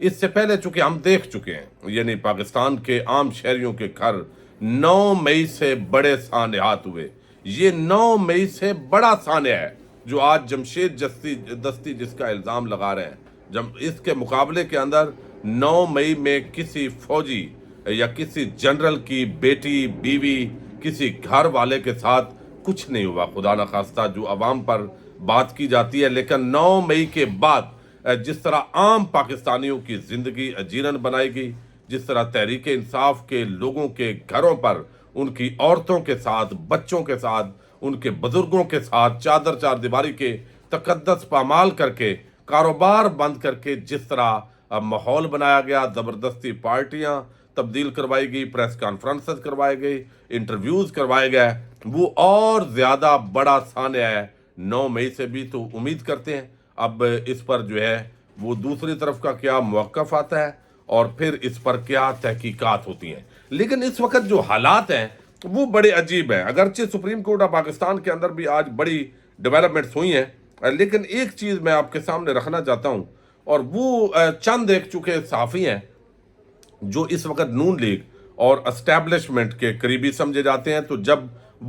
اس سے پہلے چونکہ ہم دیکھ چکے ہیں، یعنی پاکستان کے عام شہریوں کے گھر 9 مئی سے بڑے سانحات ہوئے. یہ 9 مئی سے بڑا سانحہ ہے جو آج جمشید دستی جس کا الزام لگا رہے ہیں. اس کے مقابلے کے اندر 9 مئی میں کسی فوجی یا کسی جنرل کی بیٹی، بیوی، کسی گھر والے کے ساتھ کچھ نہیں ہوا، خدا نخواستہ جو عوام پر بات کی جاتی ہے. لیکن 9 مئی کے بعد جس طرح عام پاکستانیوں کی زندگی اجیرن بنائی گئی، جس طرح تحریک انصاف کے لوگوں کے گھروں پر ان کی عورتوں کے ساتھ، بچوں کے ساتھ، ان کے بزرگوں کے ساتھ چادر چار دیواری کے تقدس پامال کر کے، کاروبار بند کر کے جس طرح ماحول بنایا گیا، زبردستی پارٹیاں تبدیل کروائی گئی، پریس کانفرنسز کروائے گئی، انٹرویوز کروائے گئے، وہ اور زیادہ بڑا سانحہ ہے 9 مئی سے بھی. تو امید کرتے ہیں اب اس پر جو ہے وہ دوسری طرف کا کیا موقف آتا ہے اور پھر اس پر کیا تحقیقات ہوتی ہیں. لیکن اس وقت جو حالات ہیں وہ بڑے عجیب ہیں. اگرچہ سپریم کورٹ آف پاکستان کے اندر بھی آج بڑی ڈیولپمنٹس ہوئی ہیں، لیکن ایک چیز میں آپ کے سامنے رکھنا چاہتا ہوں، اور وہ چند ایک چونکہ صحافی ہیں جو اس وقت نون لیگ اور اسٹیبلشمنٹ کے قریبی سمجھے جاتے ہیں. تو جب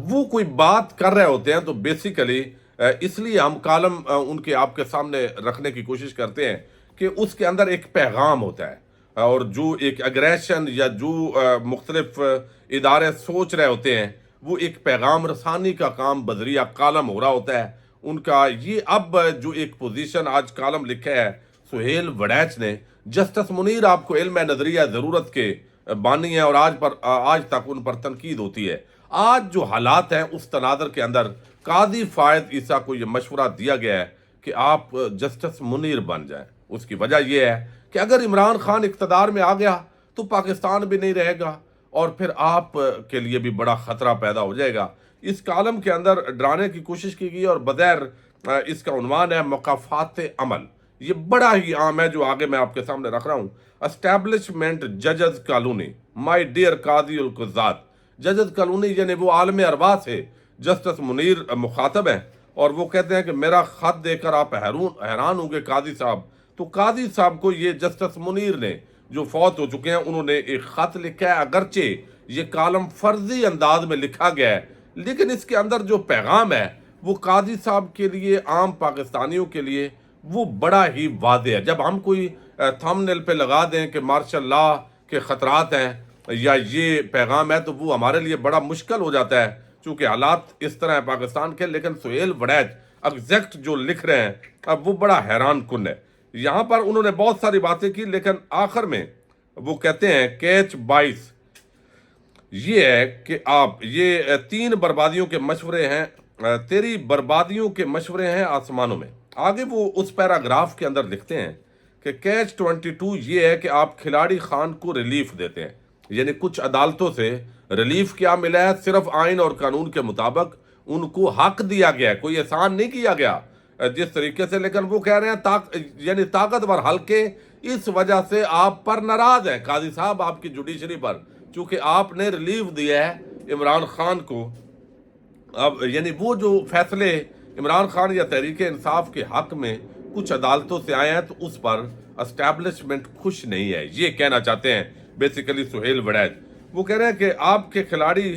وہ کوئی بات کر رہے ہوتے ہیں تو بیسیکلی اس لیے ہم کالم ان کے آپ کے سامنے رکھنے کی کوشش کرتے ہیں کہ اس کے اندر ایک پیغام ہوتا ہے، اور جو ایک اگریشن یا جو مختلف ادارے سوچ رہے ہوتے ہیں وہ ایک پیغام رسانی کا کام بذریعہ کالم ہو رہا ہوتا ہے ان کا. یہ اب جو ایک پوزیشن آج کالم لکھا ہے سہیل وڑیچ نے، جسٹس منیر آپ کو علم نظریہ ضرورت کے بانی ہیں اور آج تک ان پر تنقید ہوتی ہے. آج جو حالات ہیں اس تناظر کے اندر قاضی فائد عیسیٰ کو یہ مشورہ دیا گیا ہے کہ آپ جسٹس منیر بن جائیں. اس کی وجہ یہ ہے کہ اگر عمران خان اقتدار میں آ گیا تو پاکستان بھی نہیں رہے گا اور پھر آپ کے لیے بھی بڑا خطرہ پیدا ہو جائے گا. اس کالم کے اندر ڈرانے کی کوشش کی گئی اور بظاہر اس کا عنوان ہے مقافات عمل. یہ بڑا ہی عام ہے جو آگے میں آپ کے سامنے رکھ رہا ہوں. اسٹیبلشمنٹ ججز کالونی، مائی ڈیئر قاضی القضات. ججز کالونی یعنی وہ عالم ارواح سے جسٹس منیر مخاطب ہیں، اور وہ کہتے ہیں کہ میرا خط دے کر آپ حیران ہوں گے قاضی صاحب. تو قاضی صاحب کو یہ جسٹس منیر نے جو فوت ہو چکے ہیں انہوں نے ایک خط لکھا ہے. اگرچہ یہ کالم فرضی انداز میں لکھا گیا ہے لیکن اس کے اندر جو پیغام ہے وہ قاضی صاحب کے لیے، عام پاکستانیوں کے لیے وہ بڑا ہی واضح ہے. جب ہم کوئی تھمبنیل پہ لگا دیں کہ مارشل لا کے خطرات ہیں یا یہ پیغام ہے تو وہ ہمارے لیے بڑا مشکل ہو جاتا ہے چونکہ حالات اس طرح ہے پاکستان کے. لیکن سہیل وڑیچ ایگزیکٹ جو لکھ رہے ہیں اب وہ بڑا حیران کن ہے. یہاں پر انہوں نے بہت ساری باتیں کی لیکن آخر میں وہ کہتے ہیں کیچ 22 یہ ہے کہ آپ یہ 3 بربادیوں کے مشورے ہیں، تیری بربادیوں کے مشورے ہیں آسمانوں میں. آگے وہ اس پیراگراف کے اندر لکھتے ہیں کہ کیچ 22 یہ ہے کہ آپ کھلاڑی خان کو ریلیف دیتے ہیں. یعنی کچھ عدالتوں سے ریلیف کیا ملا ہے؟ صرف آئین اور قانون کے مطابق ان کو حق دیا گیا ہے، کوئی احسان نہیں کیا گیا جس طریقے سے. لیکن وہ کہہ رہے ہیں یعنی طاقتور حلقے اس وجہ سے آپ پر ناراض ہیں قاضی صاحب، آپ کی جوڈیشری پر، چونکہ آپ نے ریلیف دیا ہے عمران خان کو. اب یعنی وہ جو فیصلے عمران خان یا تحریک انصاف کے حق میں کچھ عدالتوں سے آئے ہیں تو اس پر اسٹیبلشمنٹ خوش نہیں ہے، یہ کہنا چاہتے ہیں بیسیکلی سہیل وڑیچ. وہ کہہ رہے ہیں کہ آپ کے کھلاڑی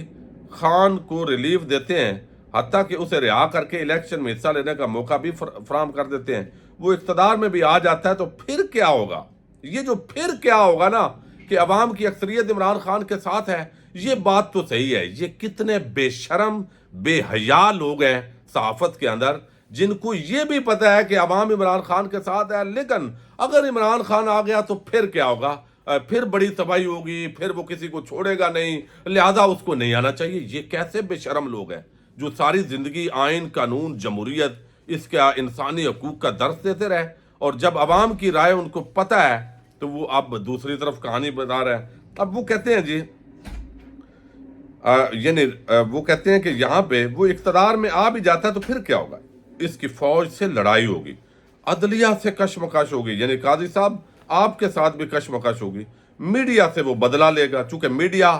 خان کو ریلیف دیتے ہیں، حتیٰ کہ اسے رہا کر کے الیکشن میں حصہ لینے کا موقع بھی فراہم کر دیتے ہیں. وہ اقتدار میں بھی آ جاتا ہے تو پھر کیا ہوگا؟ یہ جو پھر کیا ہوگا نا کہ عوام کی اکثریت عمران خان کے ساتھ ہے، یہ بات تو صحیح ہے. یہ کتنے بے شرم بے حیا لوگ ہیں صحافت کے اندر جن کو یہ بھی پتہ ہے کہ عوام عمران خان کے ساتھ ہے، لیکن اگر عمران خان آ گیا تو پھر کیا ہوگا؟ پھر بڑی تباہی ہوگی، پھر وہ کسی کو چھوڑے گا نہیں، لہذا اس کو نہیں آنا چاہیے. یہ کیسے بے شرم لوگ ہیں جو ساری زندگی آئین، قانون، جمہوریت، اس کا انسانی حقوق کا درس دیتے رہے، اور جب عوام کی رائے ان کو پتہ ہے تو وہ اب دوسری طرف کہانی بتا رہے ہیں. اب وہ کہتے ہیں جی یعنی وہ کہتے ہیں کہ یہاں پہ وہ اقتدار میں آ بھی جاتا ہے تو پھر کیا ہوگا؟ اس کی فوج سے لڑائی ہوگی، عدلیہ سے کشمکش ہوگی، یعنی قاضی صاحب آپ کے ساتھ بھی کشمکش ہوگی، میڈیا سے وہ بدلہ لے گا چونکہ میڈیا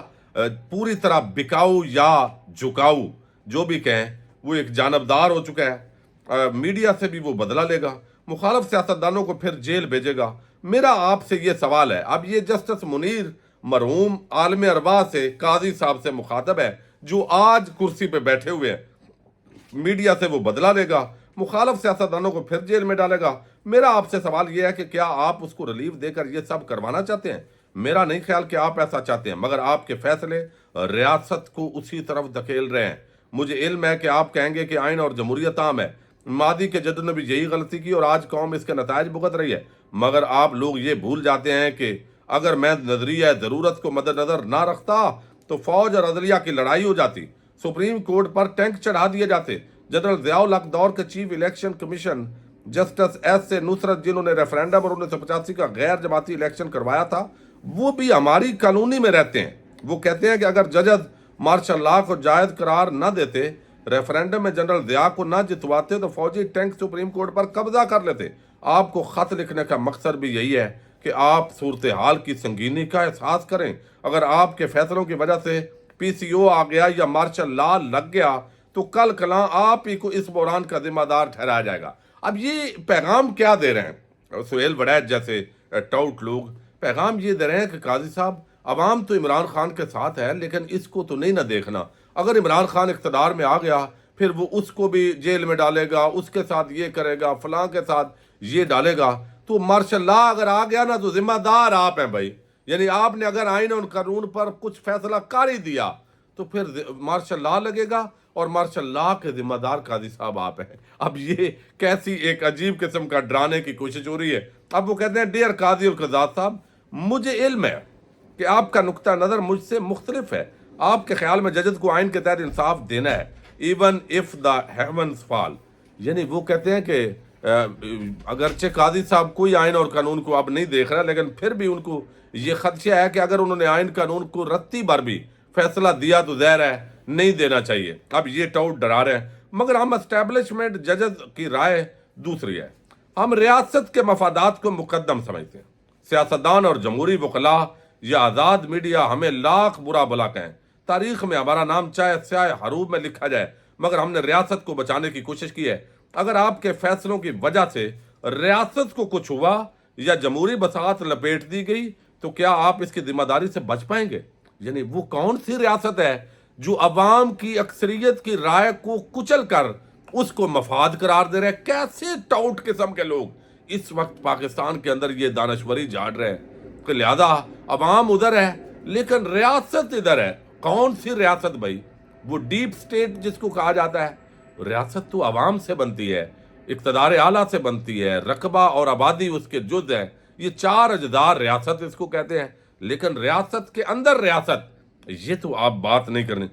پوری طرح بکاؤ یا جھکاؤ جو بھی کہیں وہ ایک جانبدار ہو چکا ہے. میڈیا سے بھی وہ بدلہ لے گا، مخالف سیاستدانوں کو پھر جیل بھیجے گا، میرا آپ سے یہ سوال ہے، اب یہ جسٹس منیر مرحوم عالم ارواح سے قاضی صاحب سے مخاطب ہے جو آج کرسی پہ بیٹھے ہوئے ہیں، میڈیا سے وہ بدلہ لے گا، مخالف سیاستدانوں کو پھر جیل میں ڈالے گا۔ میرا آپ سے سوال یہ ہے کہ کیا آپ اس کو ریلیف دے کر یہ سب کروانا چاہتے ہیں؟ میرا نہیں خیال کہ آپ ایسا چاہتے ہیں، مگر آپ کے فیصلے ریاست کو اسی طرف دھکیل رہے ہیں۔ مجھے علم ہے کہ آپ کہیں گے کہ آئین اور جمہوریت عام ہے، ماضی کے جدوں نے بھی یہی غلطی کی اور آج قوم اس کے نتائج بھگت رہی ہے، مگر آپ لوگ یہ بھول جاتے ہیں کہ اگر میں نظریہ ضرورت کو مد نظر نہ رکھتا تو فوج اور عدلیہ کی لڑائی ہو جاتی، سپریم کورٹ پر ٹینک چڑھا دیے جاتے۔ جنرل ضیاء الحق دور کے chief election commission justice S سے نصرت جنہوں نے ریفرینڈم اور 1985 کا غیر جماعتی الیکشن کروایا تھا، وہ بھی ہماری کالونی میں رہتے ہیں۔ وہ کہتے ہیں کہ اگر ججز مارشل لاء کو جائز قرار نہ دیتے، ریفرینڈم میں جنرل ضیاء کو نہ جتواتے تو فوجی ٹینک سپریم کورٹ پر قبضہ کر لیتے۔ آپ کو خط لکھنے کا مقصد بھی یہی ہے کہ آپ صورتحال کی سنگینی کا احساس کریں۔ اگر آپ کے فیصلوں کی وجہ سے پی سی او آ گیا یا مارشل لاء لگ گیا تو کل کلاں آپ ہی کو اس بحران کا ذمہ دار ٹھہرایا جائے گا۔ اب یہ پیغام کیا دے رہے ہیں سہیل وڑیچ جیسے ٹاؤٹ لوگ؟ پیغام یہ دے رہے ہیں کہ قاضی صاحب، عوام تو عمران خان کے ساتھ ہے لیکن اس کو تو نہیں نہ دیکھنا۔ اگر عمران خان اقتدار میں آ گیا پھر وہ اس کو بھی جیل میں ڈالے گا، اس کے ساتھ یہ کرے گا، فلاں کے ساتھ یہ ڈالے گا، تو مارشل لاء اگر آ گیا نا تو ذمہ دار آپ ہیں بھائی۔ یعنی آپ نے اگر آئین اور قانون پر کچھ فیصلہ کر ہی دیا تو پھر مارشل لاء لگے گا اور مارشل لاء کے ذمہ دار قاضی صاحب آپ ہیں۔ اب یہ کیسی ایک عجیب قسم کا ڈرانے کی کوشش ہو رہی ہے۔ اب وہ کہتے ہیں ڈیئر قاضی القضات صاحب، مجھے علم ہے کہ آپ کا نقطہ نظر مجھ سے مختلف ہے۔ آپ کے خیال میں ججز کو آئین کے تحت انصاف دینا ہے ایون اف دا ہیونز فال۔ یعنی وہ کہتے ہیں کہ اگرچہ قاضی صاحب کوئی آئین اور قانون کو اب نہیں دیکھ رہا لیکن پھر بھی ان کو یہ خدشہ ہے کہ اگر انہوں نے آئین قانون کو رتی بھر بھی فیصلہ دیا تو ظاہر ہے نہیں دینا چاہیے۔ اب یہ ٹاؤٹ ڈرا رہے ہیں، مگر ہم اسٹیبلشمنٹ ججز کی رائے دوسری ہے۔ ہم ریاست کے مفادات کو مقدم سمجھتے ہیں۔ سیاستدان اور جمہوری وکلاء یا آزاد میڈیا ہمیں لاکھ برا بھلا کہیں، تاریخ میں ہمارا نام چاہے سیاہ حروف میں لکھا جائے، مگر ہم نے ریاست کو بچانے کی کوشش کی ہے۔ اگر آپ کے فیصلوں کی وجہ سے ریاست کو کچھ ہوا یا جمہوری بساط لپیٹ دی گئی تو کیا آپ اس کی ذمہ داری سے بچ پائیں گے؟ یعنی وہ کون سی ریاست ہے جو عوام کی اکثریت کی رائے کو کچل کر اس کو مفاد قرار دے رہے ہیں؟ کیسے ٹاؤٹ قسم کے لوگ اس وقت پاکستان کے اندر یہ دانشوری جھاڑ رہے ہیں کہ لہذا عوام ادھر ہے لیکن ریاست ادھر ہے۔ کون سی ریاست بھائی؟ وہ ڈیپ سٹیٹ جس کو کہا جاتا ہے۔ ریاست تو عوام سے بنتی ہے، اقتدار اعلیٰ سے بنتی ہے، رقبہ اور آبادی اس کے جز ہے، یہ چار اجزاء ریاست اس کو کہتے ہیں۔ لیکن ریاست کے اندر ریاست، یہ تو آپ بات نہیں کرنی۔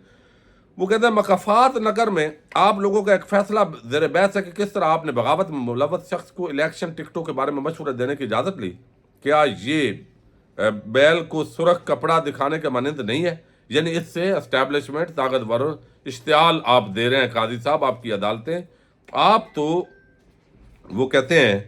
وہ کہتے ہیں مقافات نگر میں آپ لوگوں کا ایک فیصلہ زیر بحث ہے کہ کس طرح آپ نے بغاوت میں ملوث شخص کو الیکشن ٹکٹوں کے بارے میں مشورہ دینے کی اجازت لی۔ کیا یہ بیل کو سرخ کپڑا دکھانے کے مانند نہیں ہے؟ یعنی اس سے اسٹیبلشمنٹ طاقتور اشتعال آپ دے رہے ہیں قاضی صاحب، آپ کی عدالتیں۔ آپ تو وہ کہتے ہیں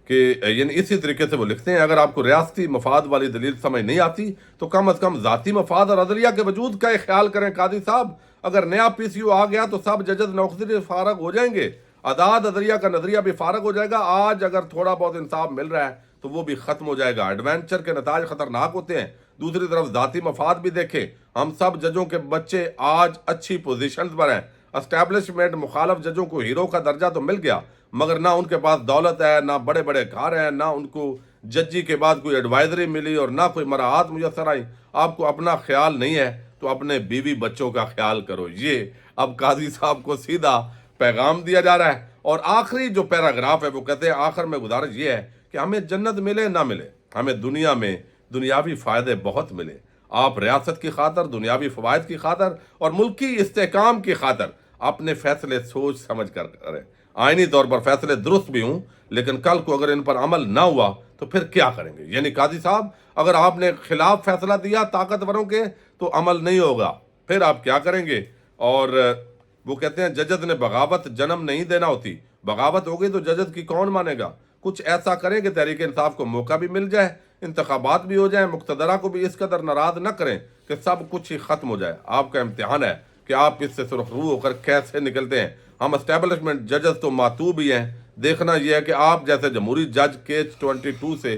کہ یعنی اسی طریقے سے وہ لکھتے ہیں اگر آپ کو ریاستی مفاد والی دلیل سمجھ نہیں آتی تو کم از کم ذاتی مفاد اور عدلیہ کے وجود کا خیال کریں قاضی صاحب۔ اگر نیا پی سی او آ گیا تو سب ججز نوکری سے فارغ ہو جائیں گے، عداد عدلیہ کا نظریہ بھی فارغ ہو جائے گا۔ آج اگر تھوڑا بہت انصاف مل رہا ہے تو وہ بھی ختم ہو جائے گا۔ ایڈونچر کے نتائج خطرناک ہوتے ہیں۔ دوسری طرف ذاتی مفاد بھی دیکھیں، ہم سب ججوں کے بچے آج اچھی پوزیشنز پر ہیں۔ اسٹیبلشمنٹ مخالف ججوں کو ہیرو کا درجہ تو مل گیا، مگر نہ ان کے پاس دولت ہے، نہ بڑے بڑے گھر ہیں، نہ ان کو ججی کے بعد کوئی ایڈوائزری ملی اور نہ کوئی مراحات میسر آئی۔ آپ کو اپنا خیال نہیں ہے تو اپنے بیوی بچوں کا خیال کرو۔ یہ اب قاضی صاحب کو سیدھا پیغام دیا جا رہا ہے۔ اور آخری جو پیراگراف ہے وہ کہتے ہیں آخر میں گزارش یہ ہے کہ ہمیں جنت ملے نہ ملے، ہمیں دنیا میں دنیاوی فائدے بہت ملے۔ آپ ریاست کی خاطر، دنیاوی فوائد کی خاطر اور ملکی استحکام کی خاطر اپنے فیصلے سوچ سمجھ کر کریں۔ آئینی طور پر فیصلے درست بھی ہوں لیکن کل کو اگر ان پر عمل نہ ہوا تو پھر کیا کریں گے؟ یعنی قاضی صاحب اگر آپ نے خلاف فیصلہ دیا طاقتوروں کے تو عمل نہیں ہوگا، پھر آپ کیا کریں گے؟ اور وہ کہتے ہیں ججز نے بغاوت جنم نہیں دینا ہوتی، بغاوت ہو گئی تو ججز کی کون مانے گا؟ کچھ ایسا کریں کہ تحریک انصاف کو موقع بھی مل جائے، انتخابات بھی ہو جائیں، مقتدرہ کو بھی اس قدر ناراض نہ کریں کہ سب کچھ ہی ختم ہو جائے۔ آپ کا امتحان ہے کہ آپ اس سے سرخ رو ہو کر کیسے نکلتے ہیں۔ ہم اسٹیبلشمنٹ ججز تو ماتوب ہی ہیں، دیکھنا یہ ہے کہ آپ جیسے جمہوری جج کیس 22 سے